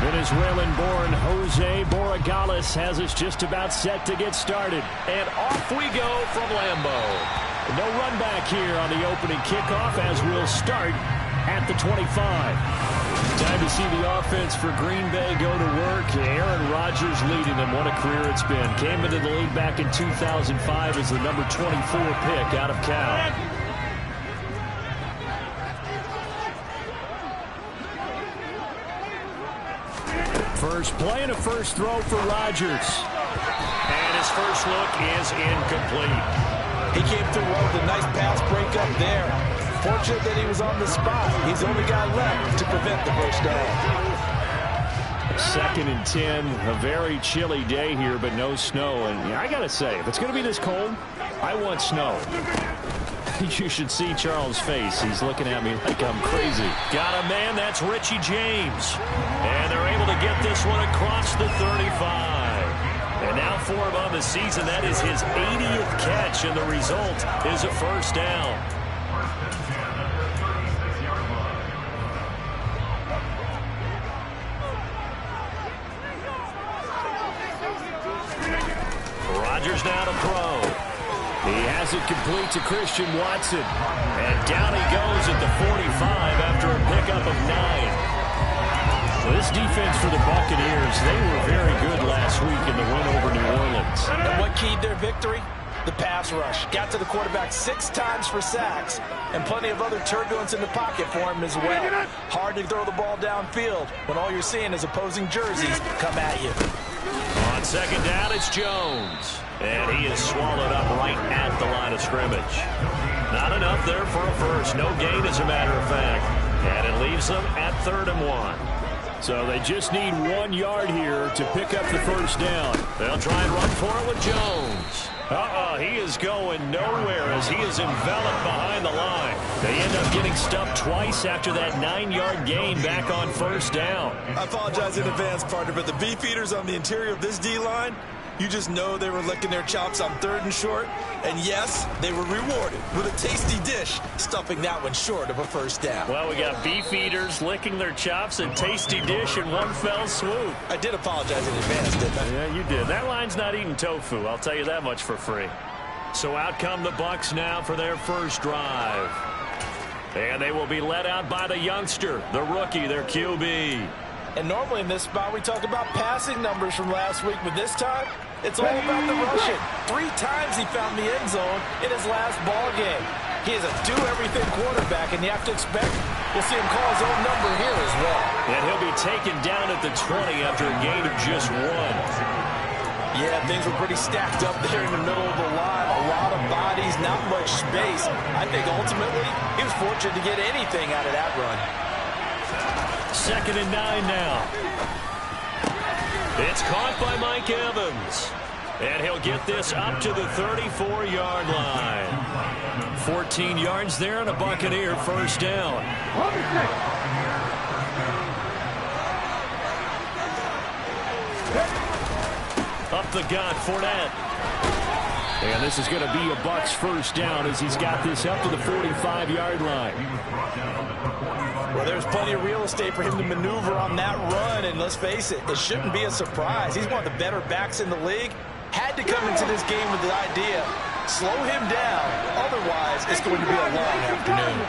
Venezuelan-born Jose Borregales has us just about set to get started. And off we go from Lambeau. No run back here on the opening kickoff as we'll start at the 25. Time to see the offense for Green Bay go to work. Aaron Rodgers leading them. What a career it's been. Came into the league back in 2005 as the number 24 pick out of Cal. First play and a first throw for Rodgers. And his first look is incomplete. He came through well with a nice pass breakup there. Fortunate that he was on the spot. He's the only guy left to prevent the first down. 2nd and 10. A very chilly day here, but no snow. And I got to say, if it's going to be this cold, I want snow. You should see Charles' face. He's looking at me like I'm crazy. Got a man. That's Richie James. And they're able to get this one across the 35. And now for him on the season, that is his 80th catch, and the result is a first down. Rodgers now to throw. He has it complete to Christian Watson. And down he goes at the 45 after a pickup of 9. This defense for the Buccaneers, they were very good last week in the win over New Orleans. And what keyed their victory? The pass rush. Got to the quarterback 6 times for sacks, and plenty of other turbulence in the pocket for him as well. Hard to throw the ball downfield when all you're seeing is opposing jerseys come at you. On 2nd down, it's Jones. And he is swallowed up right at the line of scrimmage. Not enough there for a first. No gain, as a matter of fact. And it leaves them at 3rd and 1. So they just need 1 yard here to pick up the first down. They'll try and run for it with Jones. He is going nowhere as he is enveloped behind the line. They end up getting stuffed twice after that 9-yard gain back on first down. I apologize in advance, partner, but the beefeaters on the interior of this D-line, you just know they were licking their chops on 3rd and short. And yes, they were rewarded with a tasty dish, stuffing that one short of a first down. Well, we got beef eaters licking their chops and tasty dish in one fell swoop. I did apologize in advance, didn't I? Yeah, you did. That line's not eating tofu, I'll tell you that much for free. So out come the Bucs now for their first drive. And they will be led out by the youngster, the rookie, their QB. And normally in this spot we talk about passing numbers from last week, but this time it's all about the rushing. 3 times he found the end zone in his last ball game. He is a do-everything quarterback, and you have to expect we'll see him call his own number here as well. And he'll be taken down at the 20 after a gain of just 1. Yeah, things were pretty stacked up there in the middle of the line. A lot of bodies, not much space. I think ultimately he was fortunate to get anything out of that run. 2nd and 9 now. It's caught by Mike Evans. And he'll get this up to the 34-yard line. 14 yards there and a Buccaneer first down. Up the gut, Fournette. And this is going to be a Bucs first down as he's got this up to the 45-yard line. Well, there's plenty of real estate for him to maneuver on that run, and let's face it, it shouldn't be a surprise. He's one of the better backs in the league. Had to come into this game with the idea, slow him down, otherwise it's going to be a long afternoon.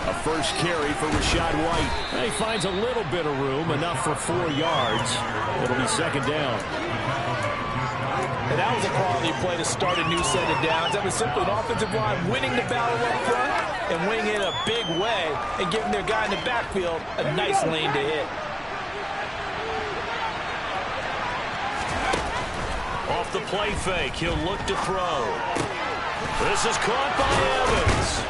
A first carry for Rachaad White. And he finds a little bit of room, enough for 4 yards. It'll be 2nd down. And that was a quality play to start a new set of downs. That was simply an offensive line winning the battle up front and winning it a big way and giving their guy in the backfield a nice lane to hit. Off the play fake, he'll look to throw. This is caught by Evans.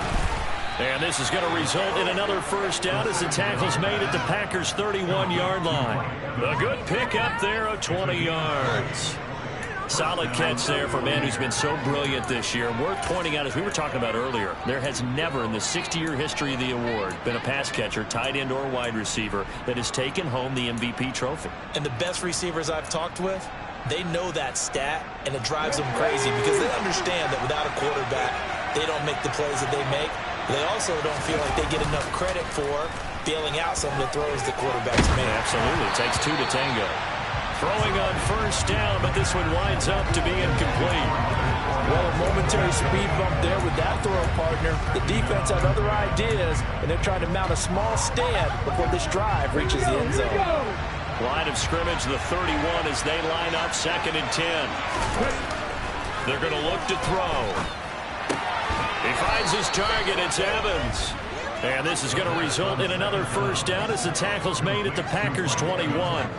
And this is going to result in another first down as the tackle's made at the Packers' 31-yard line. A good pickup there of 20 yards. Solid catch there for a man who's been so brilliant this year. Worth pointing out, as we were talking about earlier, there has never in the 60-year history of the award been a pass catcher, tight end or wide receiver that has taken home the MVP trophy. And the best receivers I've talked with, they know that stat, and it drives them crazy because they understand that without a quarterback, they don't make the plays that they make. They also don't feel like they get enough credit for bailing out some of the throws the quarterbacks make. Absolutely. It takes two to tango. Throwing on first down, but this one winds up to be incomplete. Well, a momentary speed bump there with that throw partner. The defense had other ideas, and they're trying to mount a small stand before this drive reaches the end zone. Line of scrimmage, the 31 as they line up 2nd and 10. They're going to look to throw. He finds his target. It's Evans. And this is going to result in another first down as the tackle's made at the Packers' 21.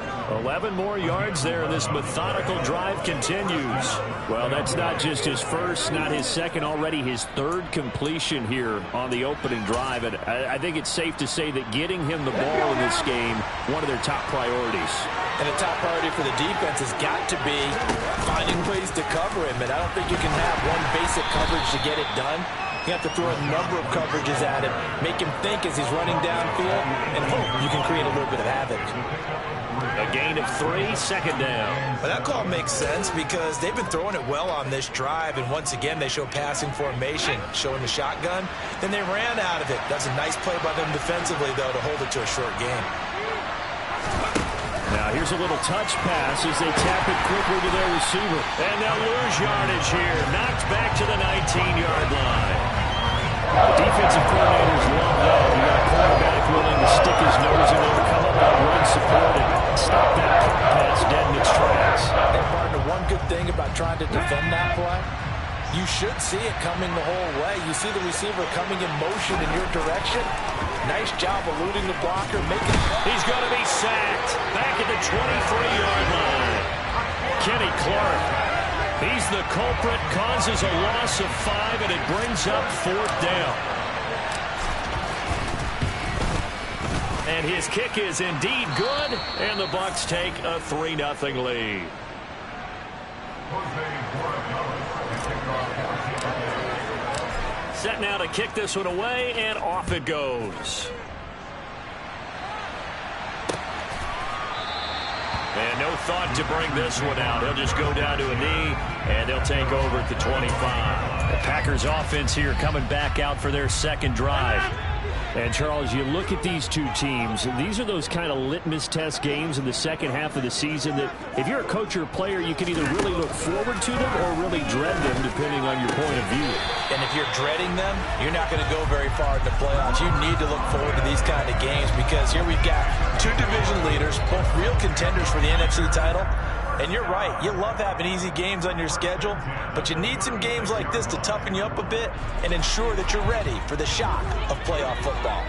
11 more yards there, and this methodical drive continues. Well, that's not just his first, not his second, already his third completion here on the opening drive. And I think it's safe to say that getting him the ball in this game, one of their top priorities. And the top priority for the defense has got to be finding ways to cover him. And I don't think you can have one basic coverage to get it done. You have to throw a number of coverages at him, make him think as he's running downfield, and hope you can create a little bit of havoc. A gain of 3, 2nd down. Well, that call makes sense because they've been throwing it well on this drive, and once again they show passing formation, showing the shotgun. Then they ran out of it. That's a nice play by them defensively, though, to hold it to a short gain. Now here's a little touch pass as they tap it quickly to their receiver. And they'll lose yardage here. Knocked back to the 19-yard line. Defensive coordinators love that. You got a quarterback willing to stick his nose in there, come up with run support, and stop that pass dead in its tracks. And partner, one good thing about trying to defend that play, you should see it coming the whole way. You see the receiver coming in motion in your direction. Nice job eluding the blocker, making. He's going to be sacked back at the 23-yard line. Kenny Clark. He's the culprit, causes a loss of 5, and it brings up 4th down. And his kick is indeed good, and the Bucs take a 3-0 lead. Set now to kick this one away, and off it goes. And no thought to bring this one out. He'll just go down to a knee, and they'll take over at the 25. The Packers offense here coming back out for their second drive. And, Charles, you look at these two teams, these are those kind of litmus test games in the second half of the season that if you're a coach or a player, you can either really look forward to them or really dread them, depending on your point of view. And if you're dreading them, you're not going to go very far in the playoffs. You need to look forward to these kind of games because here we've got two division leaders, both real contenders for the NFC title. And you're right, you love having easy games on your schedule, but you need some games like this to toughen you up a bit and ensure that you're ready for the shock of playoff football.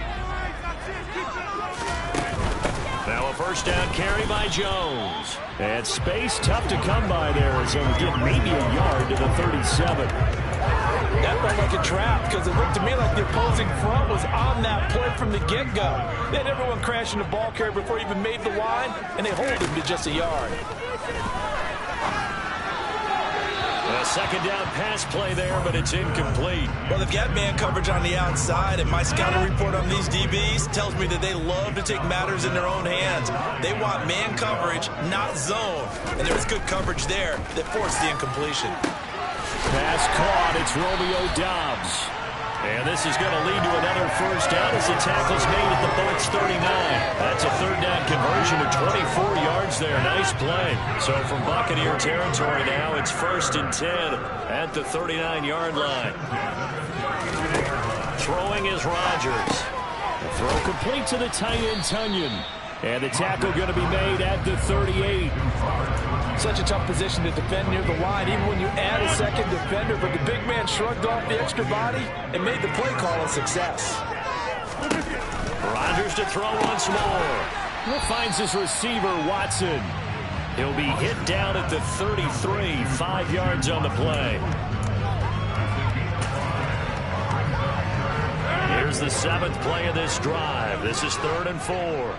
Now a first down carry by Jones. And space tough to come by there as he'll get maybe a yard to the 37. That felt like a trap because it looked to me like the opposing front was on that play from the get-go. They had everyone crashing the ball carrier before he even made the line, and they hold him to just a yard. A second down pass play there, but it's incomplete. Well, they've got man coverage on the outside, and my scouting report on these DBs tells me that they love to take matters in their own hands. They want man coverage, not zone. And there was good coverage there that forced the incompletion. Pass caught. It's Romeo Doubs. And this is going to lead to another first down as the tackle's made at the Bucs 39. That's a third down conversion of 24 yards there. Nice play. So from Buccaneer territory now, it's 1st and 10 at the 39-yard line. Throwing is Rodgers. The throw complete to the tight end, Tunyon. And the tackle going to be made at the 38. Such a tough position to defend near the line, even when you add a second defender. But the big man shrugged off the extra body and made the play call a success. Rodgers to throw once more. He finds his receiver, Watson. He'll be hit down at the 33, 5 yards on the play. Here's the 7th play of this drive. This is 3rd and 4.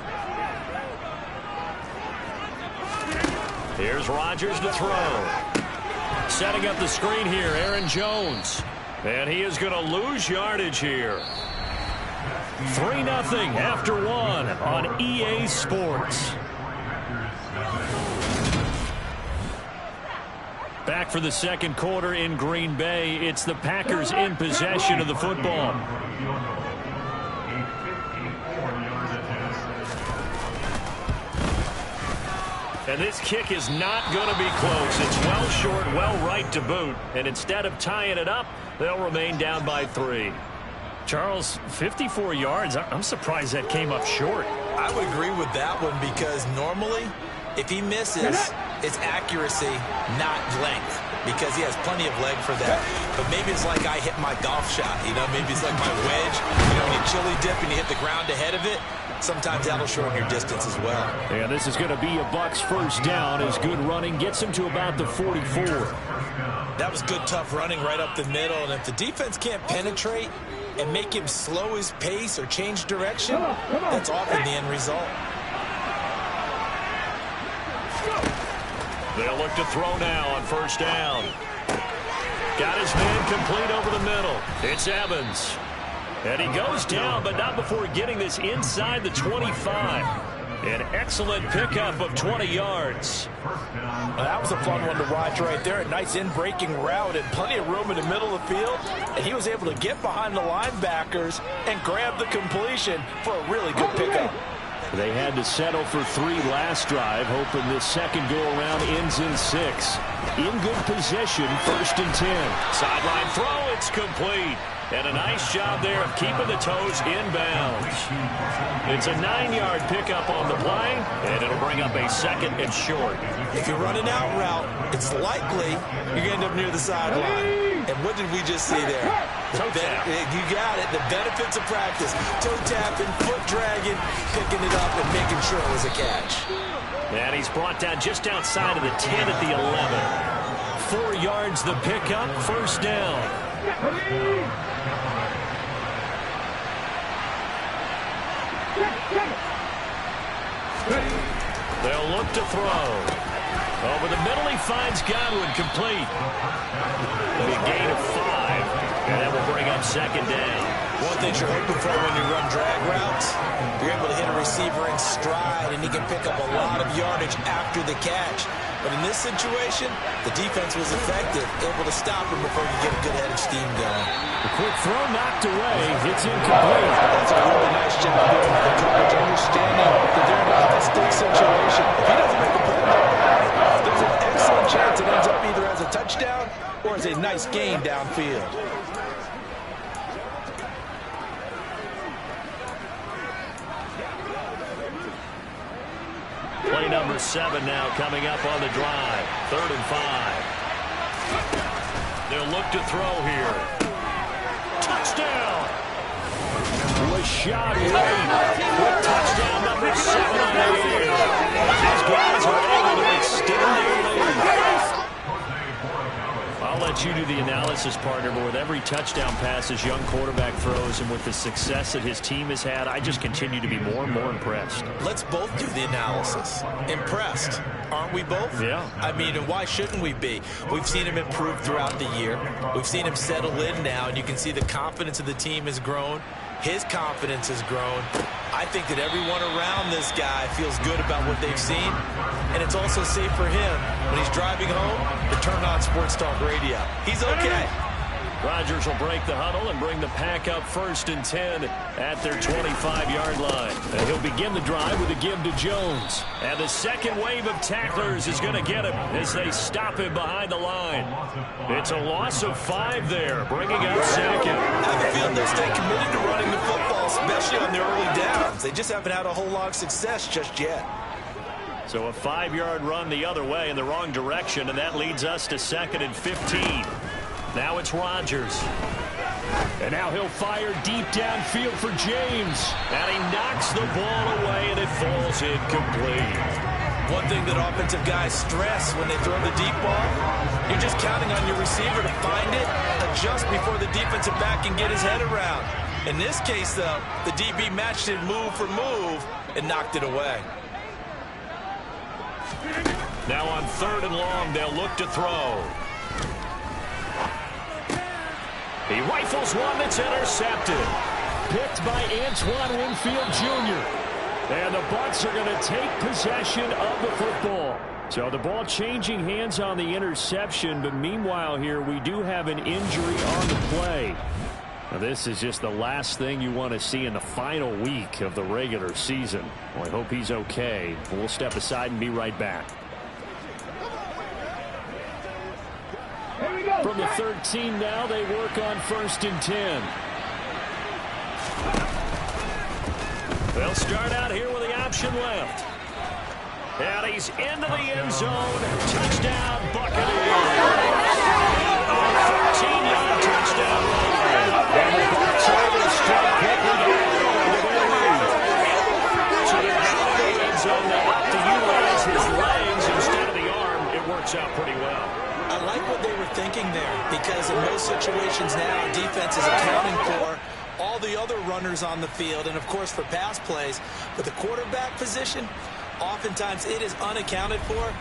Here's Rodgers to throw. Setting up the screen here, Aaron Jones. And he is going to lose yardage here. 3-0 after one on EA Sports. Back for the second quarter in Green Bay. It's the Packers in possession of the football. And this kick is not going to be close. It's well short, well right to boot. And instead of tying it up, they'll remain down by 3. Charles, 54 yards. I'm surprised that came up short. I would agree with that one because normally, if he misses, it's accuracy, not length, because he has plenty of leg for that. But maybe it's like I hit my golf shot, you know, maybe it's like my wedge. You know, when you chili dip and you hit the ground ahead of it, sometimes that'll shorten your distance as well. Yeah, this is going to be a Bucs first down as good running gets him to about the 44. That was good, tough running right up the middle. And if the defense can't penetrate and make him slow his pace or change direction, that's often the end result. They'll look to throw now on first down. Got his man complete over the middle. It's Evans. And he goes down, but not before getting this inside the 25. An excellent pickup of 20 yards. Well, that was a fun one to watch right there. A nice in-breaking route and plenty of room in the middle of the field. And he was able to get behind the linebackers and grab the completion for a really good pickup. They had to settle for 3 last drive, hoping this second go-around ends in 6. In good position, 1st and 10. Sideline throw, it's complete. And a nice job there of keeping the toes inbounds. It's a 9-yard pickup on the play, and it'll bring up a 2nd and short. If you're running out route, it's likely you're going to end up near the sideline. And what did we just see there? Toe tap. You got it. The benefits of practice. Toe tapping, foot dragging, picking it up, and making sure it was a catch. And he's brought down just outside of the 10 at the 11. 4 yards the pickup, first down. They'll look to throw. Over the middle, he finds Godwin complete. A gain of 5, and that will bring up 2nd down. One thing you're hoping for when you run drag routes, you're able to hit a receiver in stride, and he can pick up a lot of yardage after the catch. But in this situation, the defense was effective, able to stop him before he get a good head of steam going. The quick throw knocked away. It's incomplete. That's a really nice job there by the coverage, understanding that they're in a high-stakes situation. If he doesn't make a play, there's an excellent chance it ends up either as a touchdown or as a nice gain downfield. Play number 7 now coming up on the drive. 3rd and 5. They'll look to throw here. Touchdown! Rashad White with touchdown number 7 on the year. These guys are able to extend their lead. I'll let you do the analysis, partner, but with every touchdown pass his young quarterback throws and with the success that his team has had, I just continue to be more and more impressed. Let's both do the analysis. Impressed, aren't we both? Yeah. I mean, and why shouldn't we be? We've seen him improve throughout the year. We've seen him settle in now, and you can see the confidence of the team has grown. His confidence has grown. I think that everyone around this guy feels good about what they've seen, and it's also safe for him when he's driving home to turn on Sports Talk Radio. He's okay. Rodgers will break the huddle and bring the pack up 1st and 10 at their 25-yard line. And he'll begin the drive with a give to Jones. And the second wave of tacklers is going to get him as they stop him behind the line. It's a loss of 5 there, bringing up 2nd. I have a feeling they'll stay committed to running the football, especially on the early downs. They just haven't had a whole lot of success just yet. So a 5-yard run the other way in the wrong direction, and that leads us to 2nd and 15. Now it's Rodgers. And now he'll fire deep downfield for James. And he knocks the ball away, and it falls incomplete. One thing that offensive guys stress when they throw the deep ball, you're just counting on your receiver to find it, adjust before the defensive back can get his head around. In this case, though, the DB matched it move for move and knocked it away. Now on 3rd and long, they'll look to throw. He rifles one that's intercepted. Picked by Antoine Winfield Jr. And the Bucs are going to take possession of the football. So the ball changing hands on the interception, but meanwhile here we do have an injury on the play. Now this is just the last thing you want to see in the final week of the regular season. Well, I hope he's okay. We'll step aside and be right back. From the 13 now, they work on 1st and 10. They'll start out here with the option left. And he's into the end zone. Touchdown, Buccaneers. A 13-yard touchdown run. And the Bucs are able to strike quickly to add on to their lead. So they're out of the end zone. They opt to utilize his legs instead of the arm. It works out pretty well. I like what they were thinking there, because in most situations now, defense is accounting for all the other runners on the field and, of course, for pass plays. But the quarterback position, oftentimes it is unaccounted for.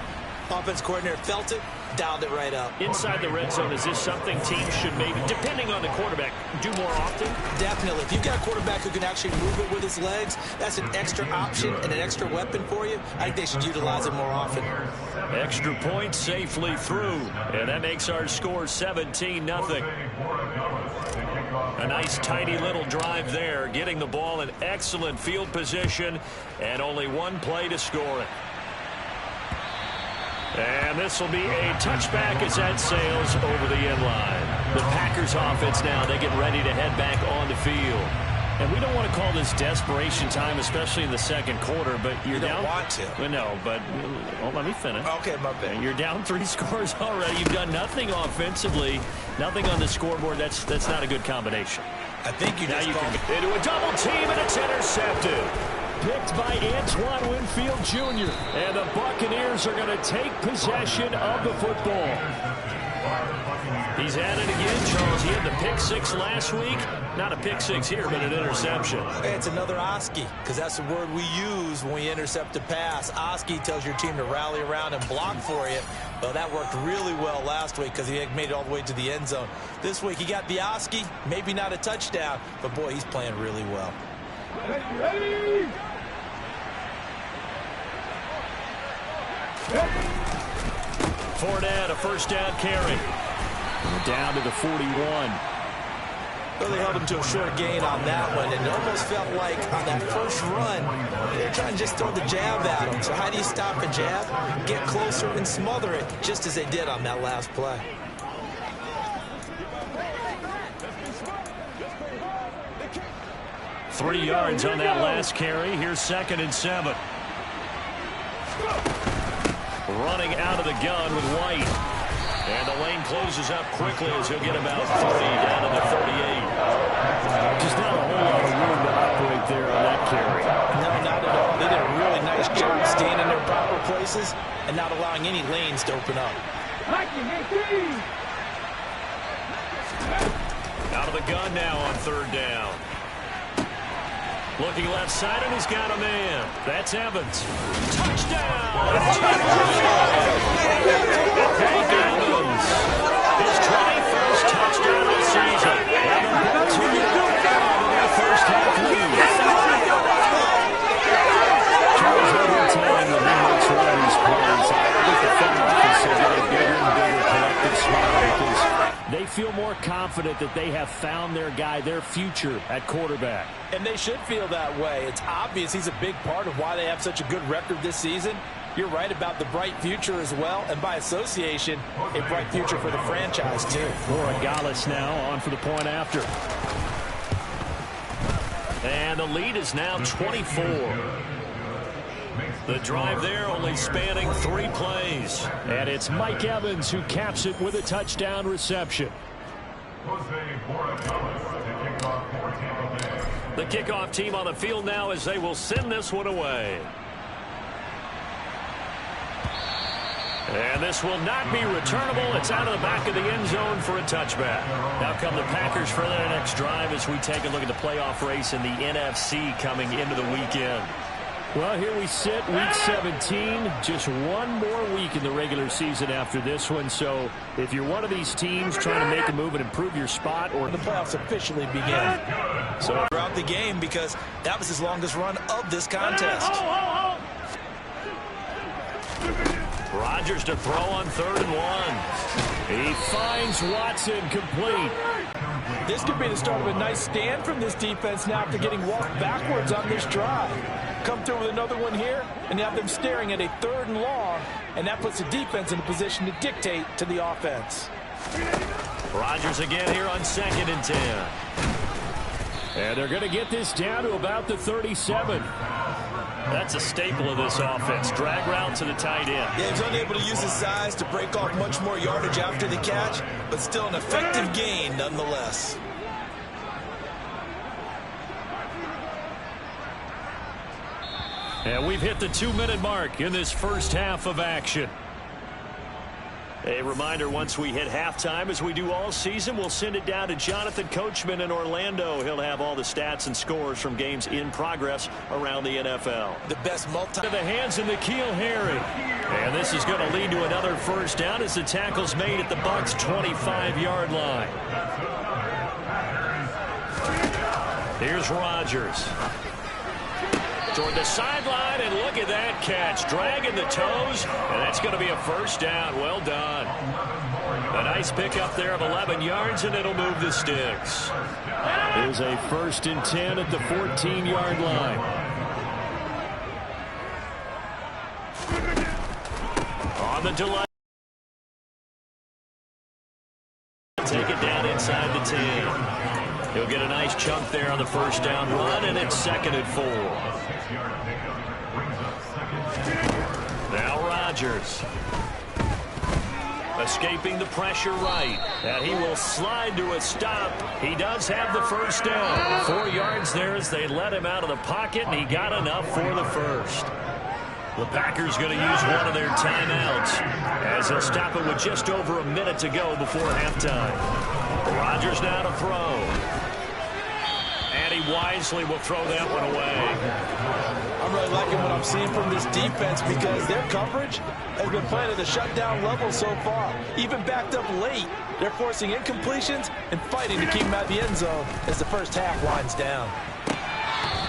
Offense coordinator felt it, dialed it right up. Inside the red zone, is this something teams should maybe, depending on the quarterback, do more often? Definitely. If you've got a quarterback who can actually move it with his legs, that's an extra option and an extra weapon for you. I think they should utilize it more often. Extra point safely through. And that makes our score 17-0. A nice tidy little drive there, getting the ball in excellent field position, and only one play to score it. And this will be a touchback as that sails over the end line. The Packers offense now, they get ready to head back on the field. And we don't want to call this desperation time, especially in the second quarter, but you're down. You don't want to. Well, no, but let me finish. Okay, my bad. You're down 3 scores already. You've done nothing offensively, nothing on the scoreboard. That's not a good combination. I think you now just you can into a double team, and it's intercepted. Picked by Antoine Winfield Jr. And the Buccaneers are going to take possession of the football. He's at it again, Charles. He had the pick 6 last week. Not a pick 6 here, but an interception. It's another Oski, because that's the word we use when we intercept a pass. Oski tells your team to rally around and block for you. Well, that worked really well last week because he made it all the way to the end zone. This week he got the Oski, maybe not a touchdown, but boy, he's playing really well. Ready. Fournette, a first down carry. Down to the 41. Well, they held him to a short gain on that one, and it almost felt like on that first run, they're trying to just throw the jab at him. So how do you stop a jab? Get closer and smother it, just as they did on that last play. Three yards on that last carry. Here's 2nd and 7. Running out of the gun with White. And the lane closes up quickly as he'll get about 30 down to the 38. Just not a whole lot of room to operate there on that carry. No, not at all. They did a really nice job staying in their proper places and not allowing any lanes to open up. Out of the gun now on 3rd down. Looking left side, and he's got a man. That's Evans. Touchdown! Hank Evans. His 21st touchdown of the season. And the Bucs are going to their first half lead. Charles, every time the Bucs run these plays, I think the front office will get a bigger and bigger collective smile because they feel more confident that they have found their guy, their future at quarterback. And they should feel that way. It's obvious he's a big part of why they have such a good record this season. You're right about the bright future as well, and by association, a bright future for the franchise, too. Laura Gallis now on for the point after. And the lead is now 24. The drive there only spanning 3 plays. And it's Mike Evans who caps it with a touchdown reception. The kickoff team on the field now as they will send this one away. And this will not be returnable. It's out of the back of the end zone for a touchback. Now come the Packers for their next drive as we take a look at the playoff race in the NFC coming into the weekend. Well, here we sit, week 17. Just one more week in the regular season after this one. So if you're one of these teams trying to make a move and improve your spot, or the playoffs officially begin. So throughout the game, because that was his longest run of this contest. Rodgers to throw on 3rd and 1. He finds Watson complete. This could be the start of a nice stand from this defense now after getting walked backwards on this drive. Come through with another one here, and you have them staring at a 3rd and long, and that puts the defense in a position to dictate to the offense. Rodgers again here on 2nd and 10. And they're going to get this down to about the 37. That's a staple of this offense. Drag route to the tight end. Yeah, he's unable to use his size to break off much more yardage after the catch, but still an effective gain nonetheless. And we've hit the 2-minute mark in this first half of action. A reminder, once we hit halftime, as we do all season, we'll send it down to Jonathan Coachman in Orlando. He'll have all the stats and scores from games in progress around the NFL. The best To the hands of N'Keal Harry. And this is going to lead to another first down as the tackle's made at the Bucs' 25-yard line. Here's Rodgers. Toward the sideline, and look at that catch. Dragging the toes, and that's going to be a first down. Well done. A nice pickup there of 11 yards, and it'll move the sticks. Here's a 1st and 10 at the 14-yard line. On the delay. Take it down inside the 10. He'll get a nice chunk there on the first down run, and it's 2nd and 4. Now Rodgers. Escaping the pressure right. And he will slide to a stop. He does have the first down. 4 yards there as they let him out of the pocket, and he got enough for the first. The Packers going to use one of their timeouts as they'll stop it with just over a minute to go before halftime. Rodgers now to throw. And he wisely will throw that one away. I'm really liking what I'm seeing from this defense because their coverage has been playing at the shutdown level so far. Even backed up late, they're forcing incompletions and fighting to keep them out of the end zone as the first half winds down.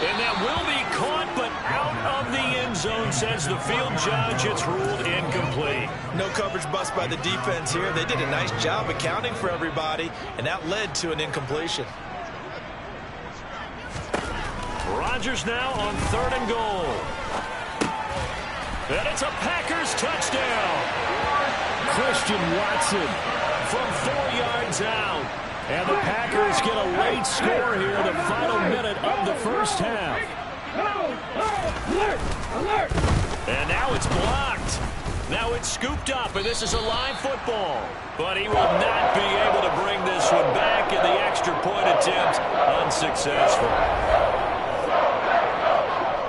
And that will be caught, but out of the end zone, says the field judge. It's ruled incomplete. No coverage bust by the defense here. They did a nice job accounting for everybody, and that led to an incompletion. Rodgers now on 3rd and goal. And it's a Packers touchdown. Christian Watson From 4 yards out. And the Packers get a late score here in the final minute of the first half. And now it's blocked. Now it's scooped up, and this is a live football. But he will not be able to bring this one back, and the extra point attempt unsuccessful.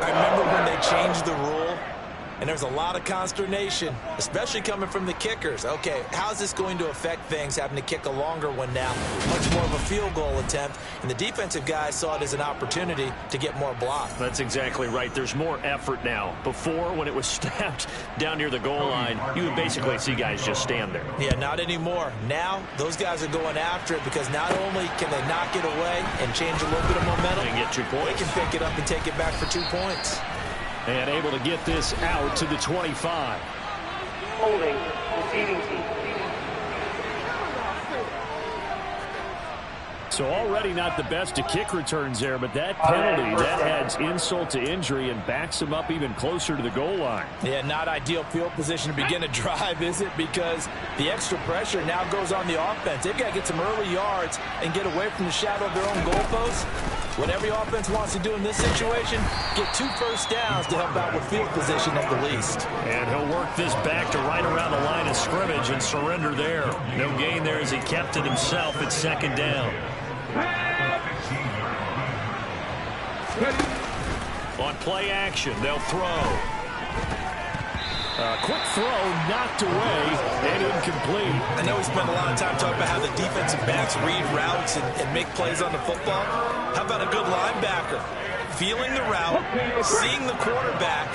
I remember when they changed the rule, and there's a lot of consternation, especially coming from the kickers. Okay, how's this going to affect things, having to kick a longer one now? Much more of a field goal attempt, and the defensive guys saw it as an opportunity to get more block. That's exactly right. There's more effort now. Before, when it was snapped down near the goal line, you would basically see guys just stand there. Yeah, not anymore. Now, those guys are going after it because not only can they knock it away and change a little bit of momentum, They get 2 points. they can pick it up and take it back for 2 points. and able to get this out to the 25. Holding receiving team. So already not the best of kick returns there, but that penalty, that adds insult to injury and backs him up even closer to the goal line. Yeah, not ideal field position to begin a drive, is it? Because the extra pressure now goes on the offense. They've got to get some early yards and get away from the shadow of their own goalposts. What every offense wants to do in this situation, get 2 first downs to help out with field position at the least. And he'll work this back to right around the line of scrimmage and surrender there. No gain there as he kept it himself at 2nd down. On play action, they'll throw. Quick throw knocked away and incomplete. I know we spent a lot of time talking about how the defensive backs read routes and make plays on the football. How about a good linebacker? feeling the route, seeing the quarterback,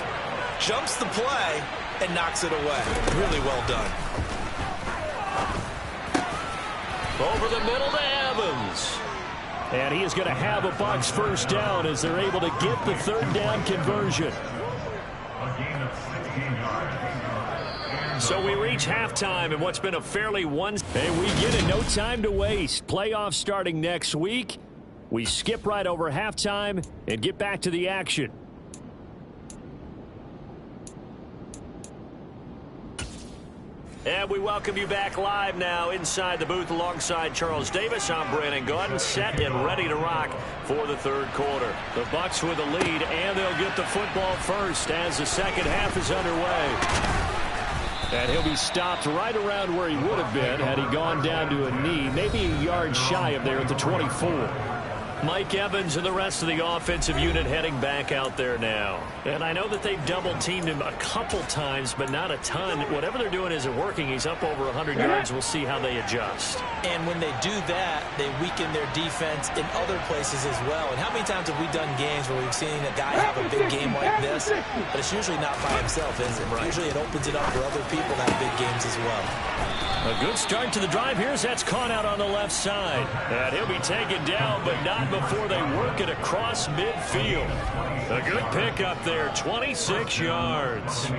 jumps the play, and knocks it away. Really well done. Over the middle to Evans. And he is going to have a Bucs first down as they're able to get the third down conversion. So we reach halftime in what's been a fairly and we get it. No time to waste. Playoffs starting next week. We skip right over halftime and get back to the action. And we welcome you back live now inside the booth alongside Charles Davis. I'm Brandon Gaudin, set and ready to rock for the third quarter. The Bucs with the lead, and they'll get the football first as the second half is underway. And he'll be stopped right around where he would have been had he gone down to a knee, maybe a yard shy of there at the 24. Mike Evans and the rest of the offensive unit heading back out there now. And I know that they've double-teamed him a couple times, but not a ton. Whatever they're doing isn't working. He's up over 100 yards. We'll see how they adjust. And when they do that, they weaken their defense in other places as well. And how many times have we done games where we've seen a guy have a big game like this, but it's usually not by himself, is it? Right. Usually it opens it up for other people to have big games as well. A good start to the drive. Here's that's caught out on the left side. And he'll be taken down, but not before they work it across midfield. A good pickup there, 26 yards.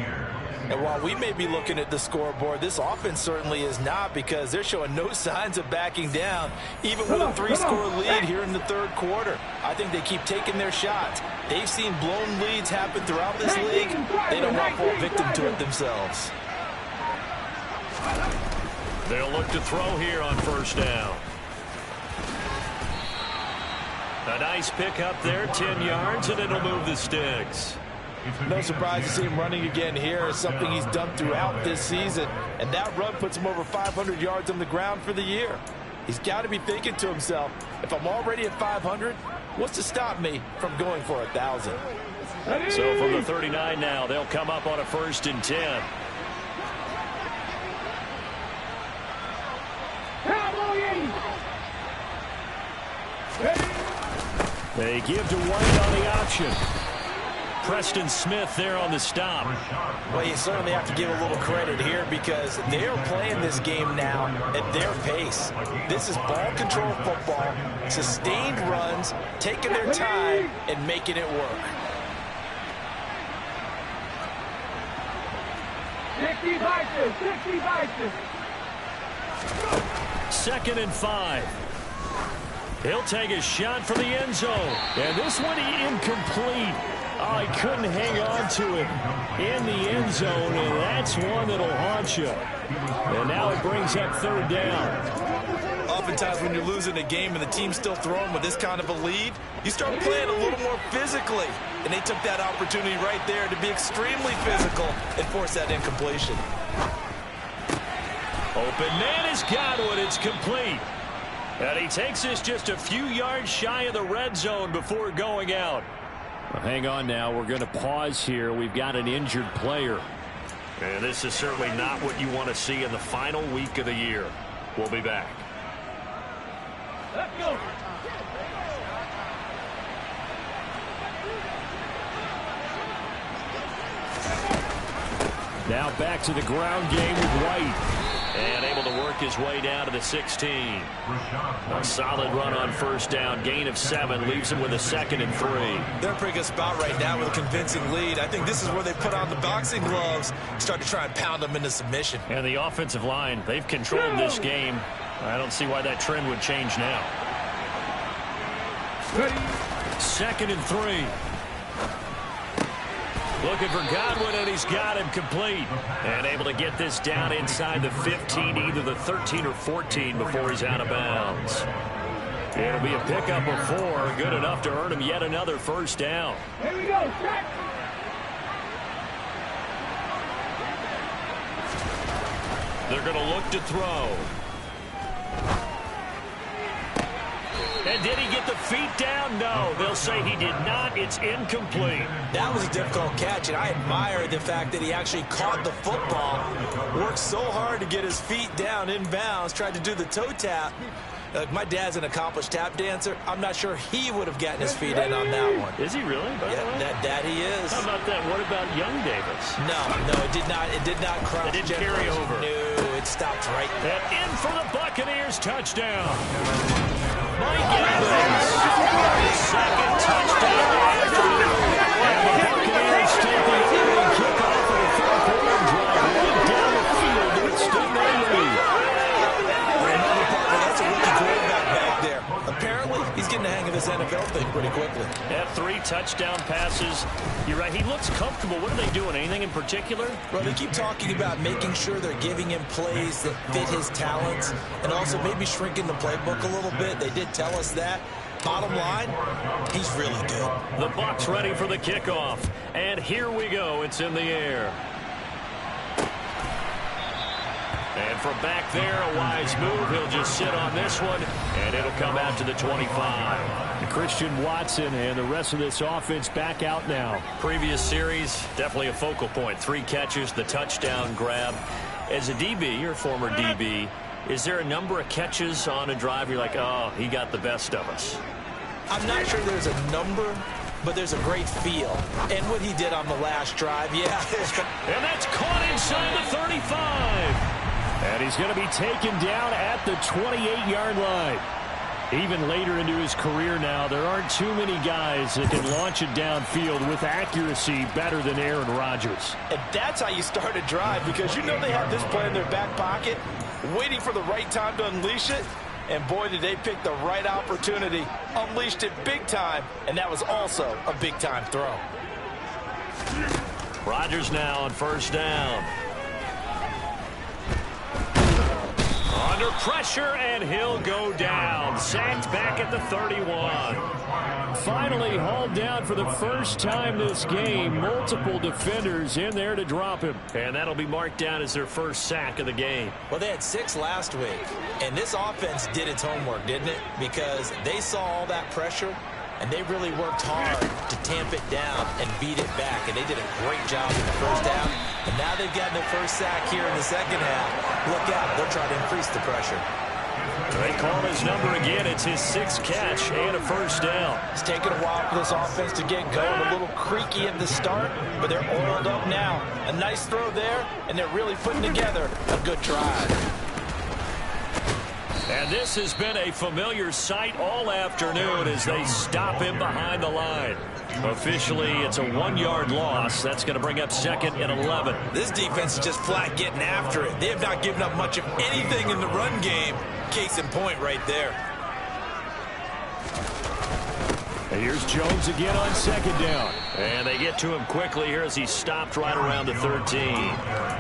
And while we may be looking at the scoreboard, this offense certainly is not, because they're showing no signs of backing down, even with a 3-score lead here in the third quarter. I think they keep taking their shots. They've seen blown leads happen throughout this league. They don't want to fall victim to it themselves. They'll look to throw here on first down. A nice pickup there, 10 yards, and it'll move the sticks. No surprise to see him running again here. It's something he's done throughout this season, and that run puts him over 500 yards on the ground for the year. He's got to be thinking to himself, if I'm already at 500, what's to stop me from going for 1,000? So from the 39 now, they'll come up on a 1st and 10. They give to White on the option. Preston Smith there on the stop. Well, you certainly have to give a little credit here, because they are playing this game now at their pace. This is ball control football, sustained runs, taking their time and making it work. 2nd and 5. He'll take a shot from the end zone. And this one incomplete. Oh, he couldn't hang on to it in the end zone, and that's one that'll haunt you. And now it brings up 3rd down. Oftentimes when you're losing a game and the team's still throwing with this kind of a lead, you start playing a little more physically. And they took that opportunity right there to be extremely physical and force that incompletion. Open man has got one. It's complete. And he takes us just a few yards shy of the red zone before going out. Well, hang on now. We're going to pause here. We've got an injured player. And this is certainly not what you want to see in the final week of the year. We'll be back. Let's go. Now back to the ground game with White. And able to work his way down to the 16. A solid run on first down. Gain of 7 leaves him with a 2nd and 3. They're in a pretty good spot right now with a convincing lead. I think this is where they put on the boxing gloves, start to try and pound them into submission. And the offensive line, they've controlled this game. I don't see why that trend would change now. 2nd and 3. Looking for Godwin, and he's got him complete. And able to get this down inside the 15, either the 13 or 14 before he's out of bounds. It'll be a pickup of 4, good enough to earn him yet another first down. Here we go, check. They're going to look to throw. And did he get the feet down? No, they'll say he did not. It's incomplete. That was a difficult catch, and I admire the fact that he actually caught the football, worked so hard to get his feet down in bounds, tried to do the toe tap, My dad's an accomplished tap dancer. I'm not sure he would have gotten his feet in on that one. Is he really? Yeah, that he is. How about that? What about young Davis? No, it did not. It did not cross. It didn't carry over. No, it stopped right there. And in for the Buccaneers touchdown. Mike Evans, his second touchdown of the afternoon. And the Buccaneers take the early kickoff of the third quarter and drive right down the field to extend their lead. That's a rookie quarterback back there. Apparently, he's getting the hang of this NFL thing pretty quickly. Had 3 touchdown passes. You're right, he looks comfortable. What are they doing? Anything in particular? Well, they keep talking about making sure they're giving him plays that fit his talents and also maybe shrinking the playbook a little bit. They did tell us that. Bottom line, he's really good. The Bucs ready for the kickoff. And here we go. It's in the air. And from back there, a wise move. He'll just sit on this one, and it'll come out to the 25. Christian Watson and the rest of this offense back out now. Previous series, definitely a focal point. 3 catches, the touchdown grab. As a DB, you're a former DB, is there a number of catches on a drive you're like, oh, he got the best of us? I'm not sure there's a number, but there's a great feel. And what he did on the last drive, yeah. And that's caught inside the 35. And he's going to be taken down at the 28-yard line. Even later into his career now, there aren't too many guys that can launch it downfield with accuracy better than Aaron Rodgers. And that's how you start a drive, because you know they have this play in their back pocket, waiting for the right time to unleash it. And boy, did they pick the right opportunity. Unleashed it big time, and that was also a big-time throw. Rodgers now on first down. Under pressure, and he'll go down. Sacked back at the 31. Finally hauled down for the first time this game. Multiple defenders in there to drop him. And that'll be marked down as their first sack of the game. Well, they had 6 last week, and this offense did its homework, didn't it? Because they saw all that pressure, and they really worked hard to tamp it down and beat it back. And they did a great job in the first half. And now they've gotten their first sack here in the second half. Look out, they'll try to increase the pressure. They call his number again. It's his 6th catch and a first down. It's taken a while for this offense to get going. A little creaky at the start, but they're oiled up now. A nice throw there, and they're really putting together a good drive. And this has been a familiar sight all afternoon as they stop him behind the line. Officially, it's a 1-yard loss. That's going to bring up 2nd and 11. This defense is just flat getting after it. They have not given up much of anything in the run game. Case in point right there. And here's Jones again on 2nd down. And they get to him quickly here as he stopped right around the 13.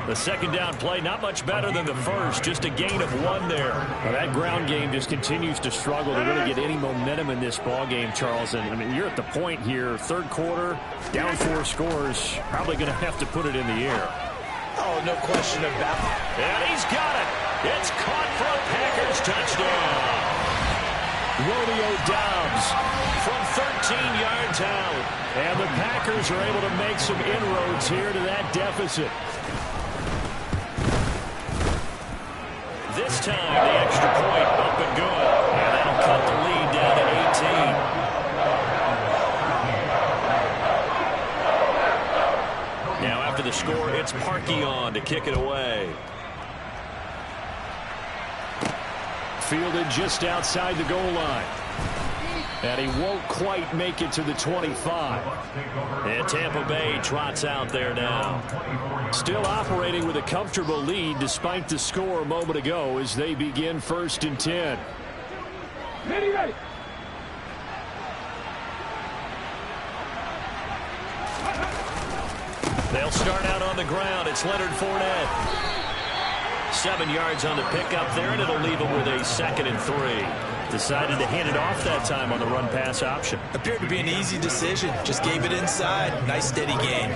The 2nd down play, not much better than the first, just a gain of 1 there. Well, that ground game just continues to struggle to really get any momentum in this ball game, Charles. And I mean, you're at the point here, 3rd quarter, down 4 scores, probably going to have to put it in the air. Oh, no question about it. And he's got it. It's caught for a Packers touchdown. Romeo Doubs from 13 yards out. And the Packers are able to make some inroads here to that deficit. This time, the extra point up and good. And that'll cut the lead down to 18. Now, after the score, it's Parkey on to kick it away. Fielded just outside the goal line. And he won't quite make it to the 25. And Tampa Bay trots out there now. Still operating with a comfortable lead despite the score a moment ago as they begin 1st and 10. Ready. They'll start out on the ground. It's Leonard Fournette. 7 yards on the pickup there, and it'll leave him with a 2nd and 3. Decided to hand it off that time on the run-pass option. Appeared to be an easy decision. Just gave it inside. Nice, steady gain.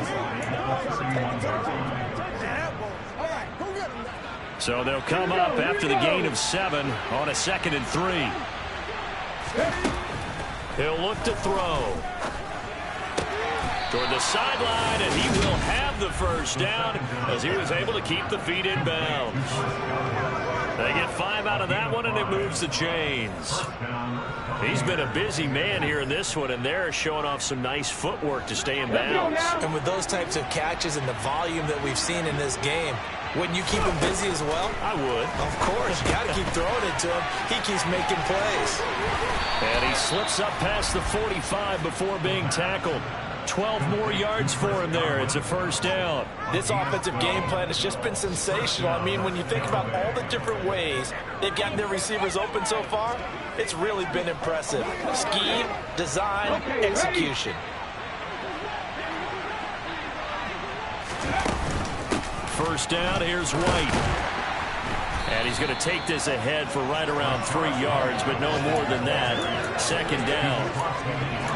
So they'll come up after the gain of 7 on a 2nd and 3. He'll look to throw. Toward the sideline, and he will have the first down as he was able to keep the feet in bounds. They get 5 out of that one, and it moves the chains. He's been a busy man here in this one, and they're showing off some nice footwork to stay in bounds. And with those types of catches and the volume that we've seen in this game, wouldn't you keep him busy as well? I would. Of course. You got to keep throwing it to him. He keeps making plays. And he slips up past the 45 before being tackled. 12 more yards for him there. It's a first down. This offensive game plan has just been sensational. I mean, when you think about all the different ways they've gotten their receivers open so far, it's really been impressive. Scheme, design, execution. First down, here's White. And he's going to take this ahead for right around 3 yards, but no more than that. Second down.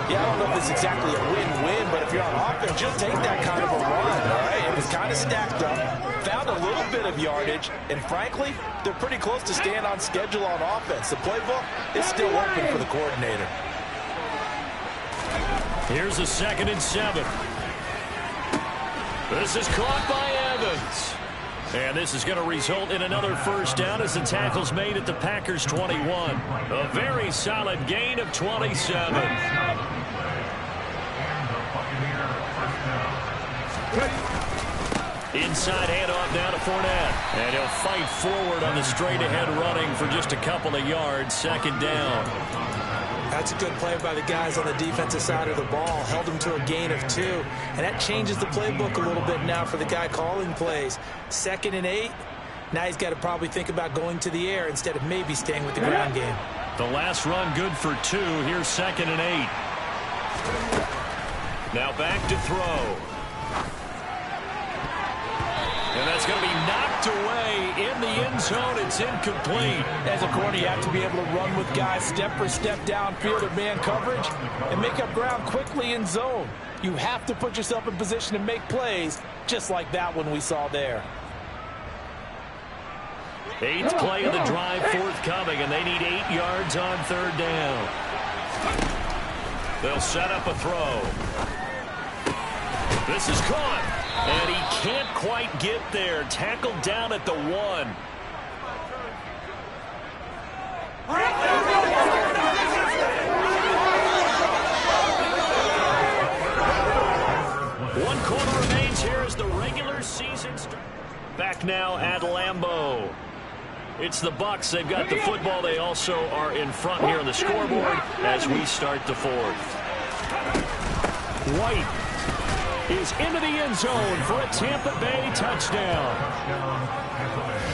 Yeah, I don't know if it's exactly a win-win, but if you're on offense, you'll take that kind of a run, all right? It was kind of stacked up, found a little bit of yardage, and frankly, they're pretty close to staying on schedule on offense. The playbook is still open for the coordinator. Here's a 2nd and 7. This is caught by Evans. And this is going to result in another first down as the tackle's made at the Packers' 21. A very solid gain of 27. Inside handoff now to Fournette. And he'll fight forward on the straight-ahead running for just a couple of yards. Second down. That's a good play by the guys on the defensive side of the ball. Held them to a gain of 2. And that changes the playbook a little bit now for the guy calling plays. 2nd and 8. Now he's got to probably think about going to the air instead of maybe staying with the ground game. The last run good for 2. Here's 2nd and 8. Now back to throw. And that's going to be knocked away in the end zone. It's incomplete. As a corner, you have to be able to run with guys step for step downfield or man coverage and make up ground quickly in zone. You have to put yourself in position to make plays, just like that one we saw there. 8th play of the drive forthcoming, and they need 8 yards on 3rd down. They'll set up a throw. This is caught. And he can't quite get there. Tackled down at the 1. One quarter remains here as the regular season starts. Back now at Lambeau. It's the Bucs. They've got the football. They also are in front here on the scoreboard as we start the 4th. White is into the end zone for a Tampa Bay touchdown.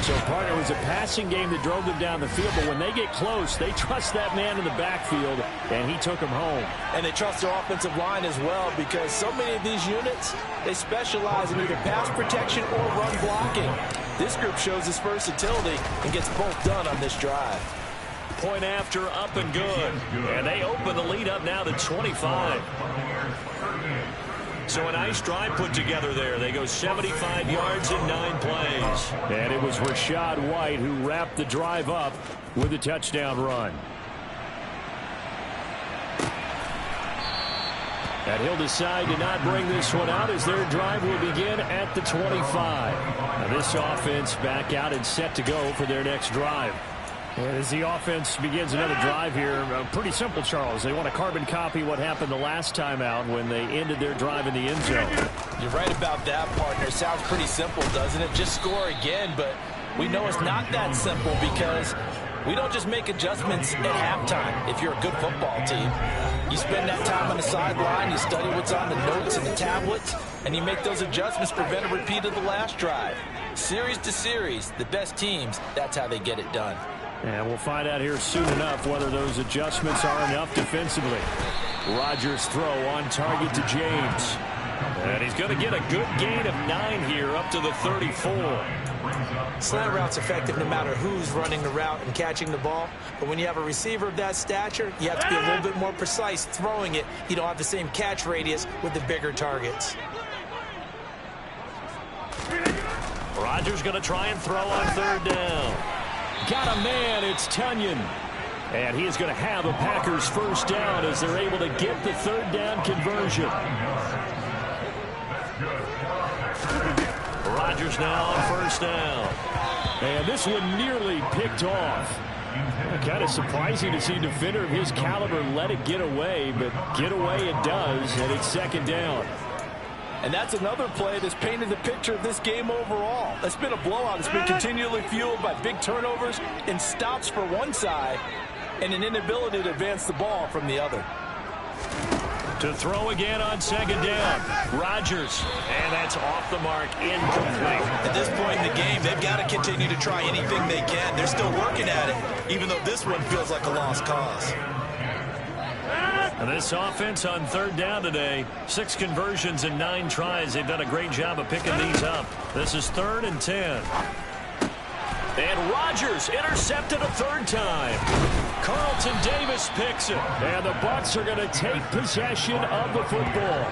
So, partner, it was a passing game that drove them down the field, but when they get close, they trust that man in the backfield, and he took them home. And they trust their offensive line as well, because so many of these units, they specialize in either pass protection or run blocking. This group shows its versatility and gets both done on this drive. Point after, up and good. And they open the lead up now to 25. So a nice drive put together there. They go 75 yards in 9 plays. And it was Rachaad White who wrapped the drive up with a touchdown run. And he'll decide to not bring this one out as their drive will begin at the 25. Now this offense back out and set to go for their next drive. And as the offense begins another drive here, pretty simple, Charles. They want to carbon copy what happened the last time out when they ended their drive in the end zone. You're right about that, partner. Sounds pretty simple, doesn't it? Just score again, but we know it's not that simple because we don't just make adjustments at halftime if you're a good football team. You spend that time on the sideline, you study what's on the notes and the tablets, and you make those adjustments, prevent a repeat of the last drive. Series to series, the best teams, that's how they get it done. And we'll find out here soon enough whether those adjustments are enough defensively. Rodgers' throw on target to James. And he's going to get a good gain of 9 here up to the 34. Slant route's effective no matter who's running the route and catching the ball. But when you have a receiver of that stature, you have to be a little bit more precise throwing it. You don't have the same catch radius with the bigger targets. Rodgers going to try and throw on 3rd down. Got a man, it's Tonyan. And he is going to have a Packers first down as they're able to get the 3rd down conversion. Rodgers now on first down. And this one nearly picked off. Kind of surprising to see a defender of his caliber let it get away, but get away it does, and it's second down. And that's another play that's painted the picture of this game overall. It's been a blowout. It's been continually fueled by big turnovers and stops for one side and an inability to advance the ball from the other. To throw again on second down. Rodgers. And that's off the mark, incomplete. At this point in the game, they've got to continue to try anything they can. They're still working at it, even though this one feels like a lost cause. And this offense on third down today, 6 conversions and 9 tries. They've done a great job of picking these up. This is 3rd and 10. And Rodgers intercepted a third time. Carlton Davis picks it. And the Bucs are going to take possession of the football.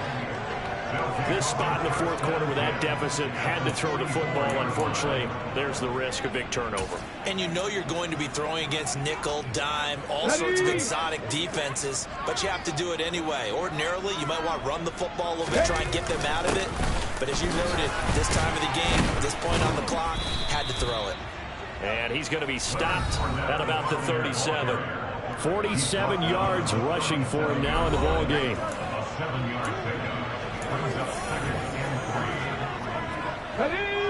This spot in the fourth quarter with that deficit, had to throw the football. Unfortunately, there's the risk of big turnover. And you know you're going to be throwing against nickel, dime, all sorts of exotic defenses, but you have to do it anyway. Ordinarily, you might want to run the football a little bit, try and get them out of it. But as you noted, this time of the game, at this point on the clock, had to throw it. And he's going to be stopped at about the 37. 47 yards rushing for him now in the ball game.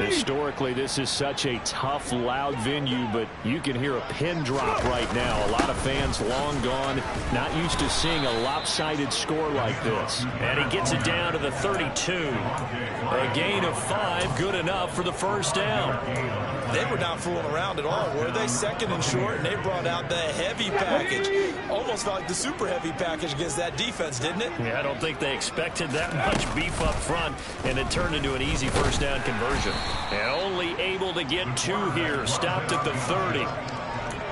Historically, this is such a tough, loud venue, but you can hear a pin drop right now. A lot of fans long gone, not used to seeing a lopsided score like this. And he gets it down to the 32. A gain of 5, good enough for the first down. They were not fooling around at all, were they? 2nd and short, and they brought out the heavy package. Almost felt like the super heavy package against that defense, didn't it? Yeah, I don't think they expected that much beef up front, and it turned into an easy first down conversion. And only able to get 2 here, stopped at the 30.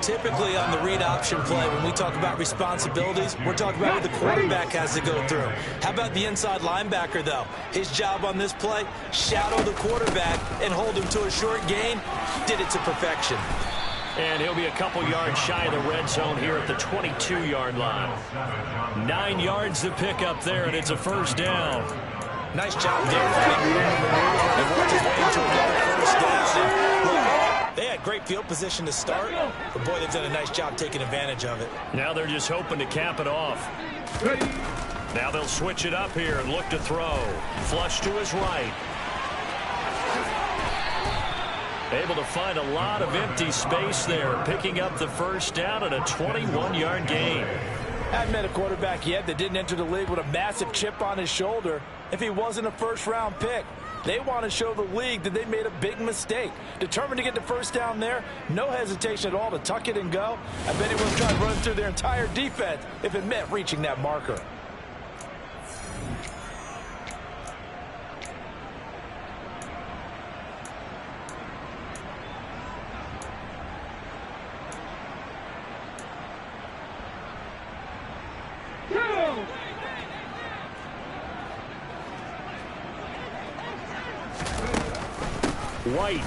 Typically on the read option play, when we talk about responsibilities, we're talking about what the quarterback has to go through. How about the inside linebacker, though? His job on this play, shadow the quarterback and hold him to a short gain. Did it to perfection. And he'll be a couple yards shy of the red zone here at the 22-yard line. 9 yards to pick up there, and it's a first down. Nice job there. They worked his way into another first down. They had great field position to start, but boy, they've done a nice job taking advantage of it. Now they're just hoping to cap it off. Now they'll switch it up here and look to throw. Flush to his right. Able to find a lot of empty space there, picking up the first down at a 21-yard gain. Hadn't met a quarterback yet that didn't enter the league with a massive chip on his shoulder if he wasn't a first-round pick. They want to show the league that they made a big mistake. Determined to get the first down there, no hesitation at all to tuck it and go. I bet he would have tried to run through their entire defense if it meant reaching that marker. White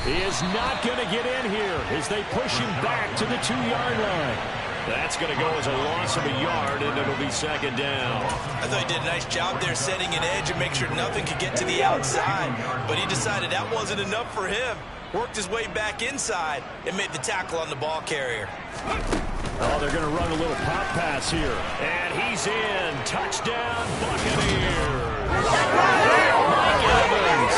is not going to get in here as they push him back to the 2-yard line. That's going to go as a loss of a yard, and it'll be second down. I thought he did a nice job there setting an edge and make sure nothing could get to the outside. But he decided that wasn't enough for him. Worked his way back inside and made the tackle on the ball carrier. Oh, they're going to run a little pop pass here. And he's in. Touchdown, Buccaneers. Mike Evans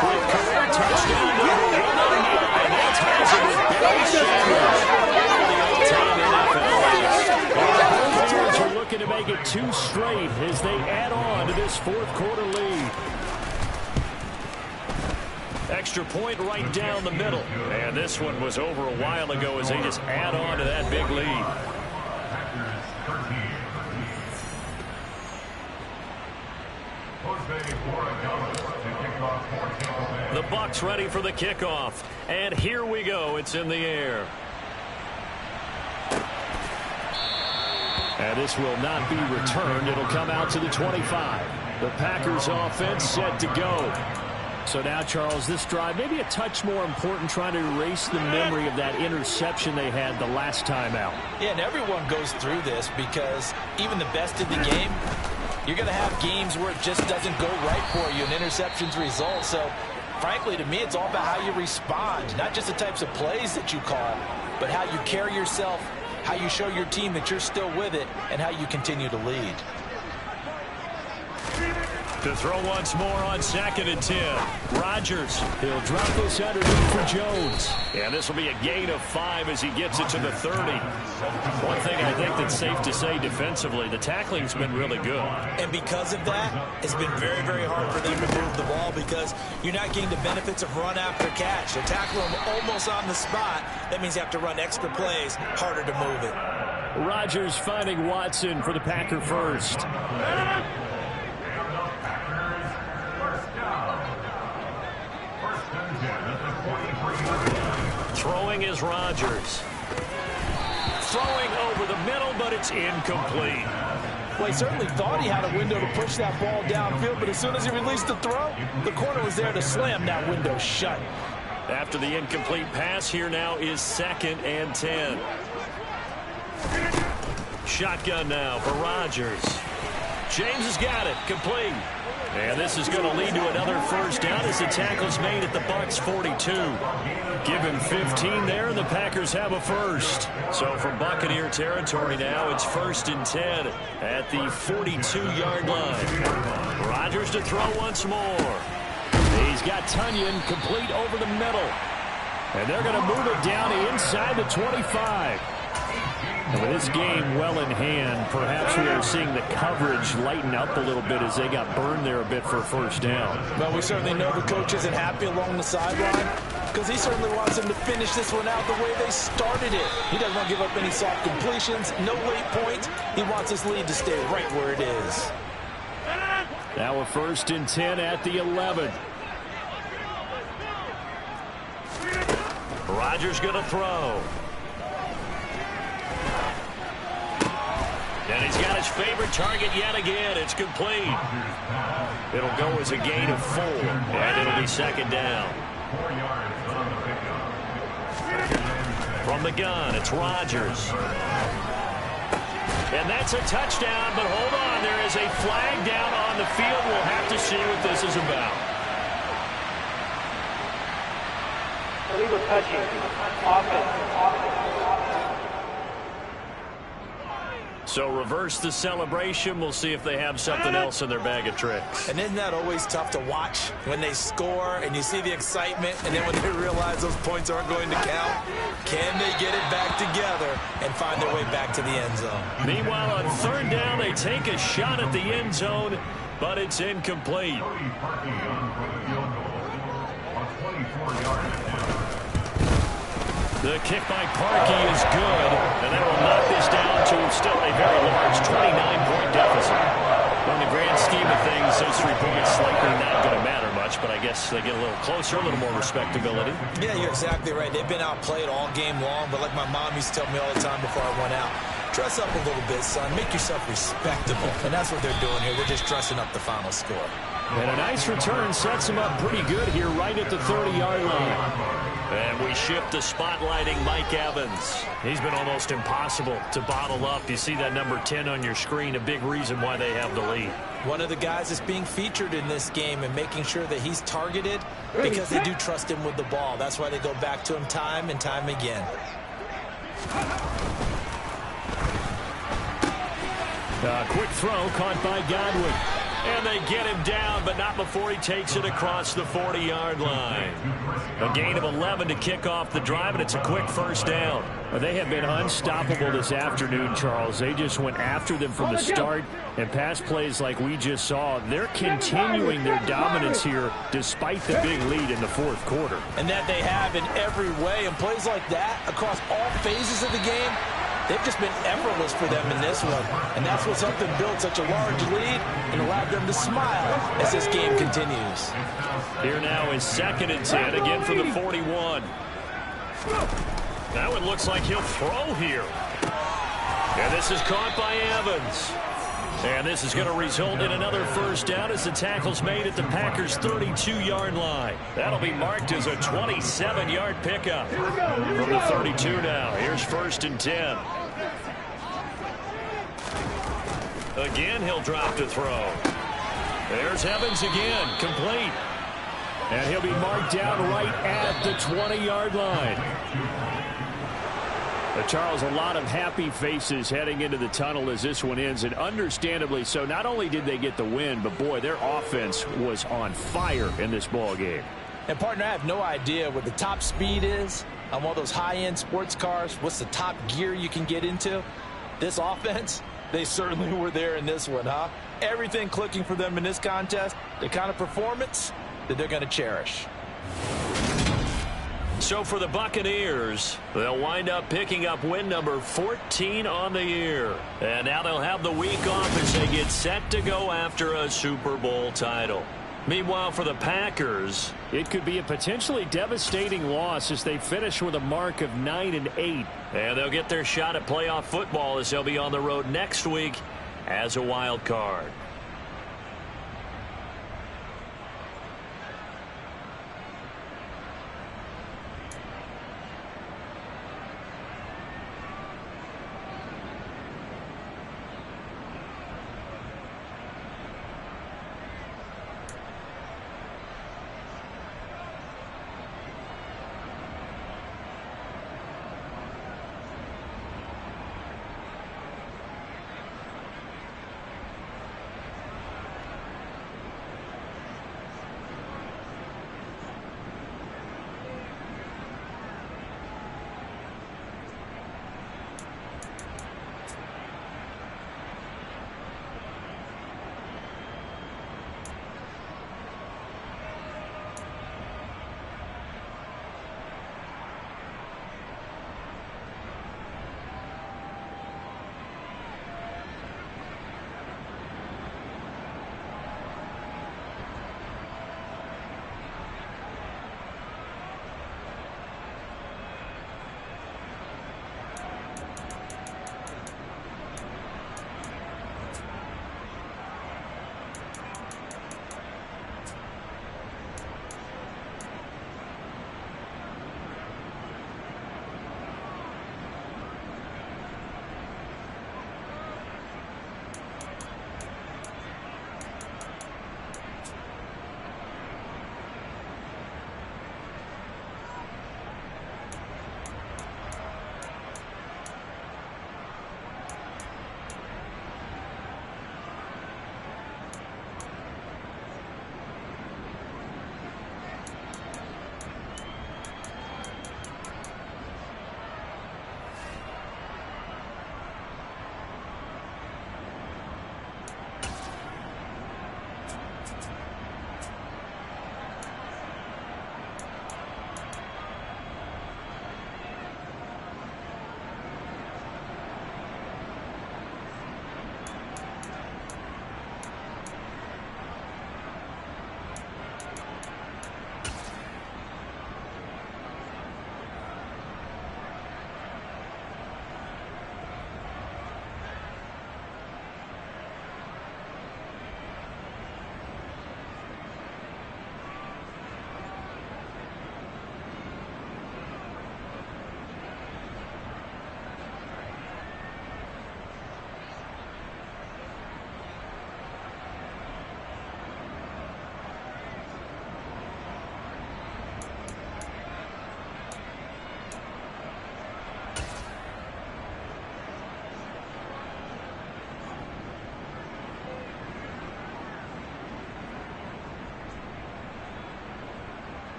with career touchdown number 109. That ties it with Barry Sanders. The Buccaneers are looking to make it 2 straight as they add on to this fourth quarter lead. Extra point right down the middle. And this one was over a while ago as they just add on to that big lead. The Bucs ready for the kickoff. And here we go. It's in the air. And this will not be returned. It'll come out to the 25. The Packers offense set to go. So now, Charles, this drive maybe a touch more important, trying to erase the memory of that interception they had the last time out. Yeah, and everyone goes through this because even the best in the game, you're going to have games where it just doesn't go right for you and interceptions result. So frankly, to me, it's all about how you respond, not just the types of plays that you call, but how you carry yourself, how you show your team that you're still with it, and how you continue to lead. To throw once more on 2nd and 10. Rodgers. He'll drop this underneath for Jones. And this will be a gain of 5 as he gets it to the 30. One thing I think that's safe to say defensively, the tackling's been really good. And because of that, it's been very, very hard for them to move the ball because you're not getting the benefits of run after catch. They tackle them almost on the spot. That means you have to run extra plays, harder to move it. Rodgers finding Watson for the Packer first. Throwing is Rodgers. Throwing over the middle, but it's incomplete. Well, he certainly thought he had a window to push that ball downfield, but as soon as he released the throw, the corner was there to slam that window shut. After the incomplete pass, here now is 2nd and 10. Shotgun now for Rodgers. James has got it, complete. And this is going to lead to another first down as the tackle's made at the Bucs 42. Give him 15 there, and the Packers have a first. So from Buccaneer territory now, it's 1st and 10 at the 42-yard line. Rodgers to throw once more. He's got Tunyon complete over the middle. And they're going to move it down inside the 25. And with this game well in hand, perhaps we are seeing the coverage lighten up a little bit as they got burned there a bit for a first down. Well, we certainly know the coach isn't happy along the sideline because he certainly wants them to finish this one out the way they started it. He doesn't want to give up any soft completions, no late points. He wants his lead to stay right where it is. Now a 1st and 10 at the 11. Rodgers going to throw. And he's got his favorite target yet again. It's complete. It'll go as a gain of 4, and it'll be 2nd down. From the gun, it's Rodgers. And that's a touchdown, but hold on. There is a flag down on the field. We'll have to see what this is about. Illegal touching. Offense. So reverse the celebration. We'll see if they have something else in their bag of tricks. And isn't that always tough to watch when they score and you see the excitement and then when they realize those points aren't going to count? Can they get it back together and find their way back to the end zone? Meanwhile, on 3rd down, they take a shot at the end zone, but it's incomplete. The kick by Parkey is good, and that will knock this down to still a very large 29-point deficit. In the grand scheme of things, those 3 points likely not going to matter much, but I guess they get a little closer, a little more respectability. Yeah, you're exactly right. They've been outplayed all game long, but like my mom used to tell me all the time before I went out, dress up a little bit, son. Make yourself respectable. And that's what they're doing here. They're just dressing up the final score. And a nice return sets them up pretty good here right at the 30-yard line. And we shift to spotlighting Mike Evans. He's been almost impossible to bottle up. You see that number 10 on your screen, a big reason why they have the lead. One of the guys that's being featured in this game and making sure that he's targeted because they do trust him with the ball. That's why they go back to him time and time again. A quick throw caught by Godwin. And they get him down, but not before he takes it across the 40-yard line. A gain of 11 to kick off the drive, and it's a quick first down. They have been unstoppable this afternoon, Charles. They just went after them from the start, and pass plays like we just saw. They're continuing their dominance here despite the big lead in the 4th quarter. And that they have in every way, and plays like that across all phases of the game, they've just been effortless for them in this one. And that's what's helped them build such a large lead and allowed them to smile as this game continues. Here now is 2nd and 10, again for the 41. Now it looks like he'll throw here. And this is caught by Evans. And this is going to result in another first down as the tackle's made at the Packers' 32-yard line. That'll be marked as a 27-yard pickup. From the 32 now, here's 1st and 10. Again, he'll drop to throw. There's Evans again, complete. And he'll be marked down right at the 20-yard line. Charles, a lot of happy faces heading into the tunnel as this one ends, and understandably so. Not only did they get the win, but boy, their offense was on fire in this ball game. And partner, I have no idea what the top speed is on one of those high-end sports cars. What's the top gear you can get into? This offense, they certainly were there in this one, huh? Everything clicking for them in this contest, the kind of performance that they're going to cherish. So for the Buccaneers, they'll wind up picking up win number 14 on the year. And now they'll have the week off as they get set to go after a Super Bowl title. Meanwhile, for the Packers, it could be a potentially devastating loss as they finish with a mark of 9-8. And they'll get their shot at playoff football as they'll be on the road next week as a wild card.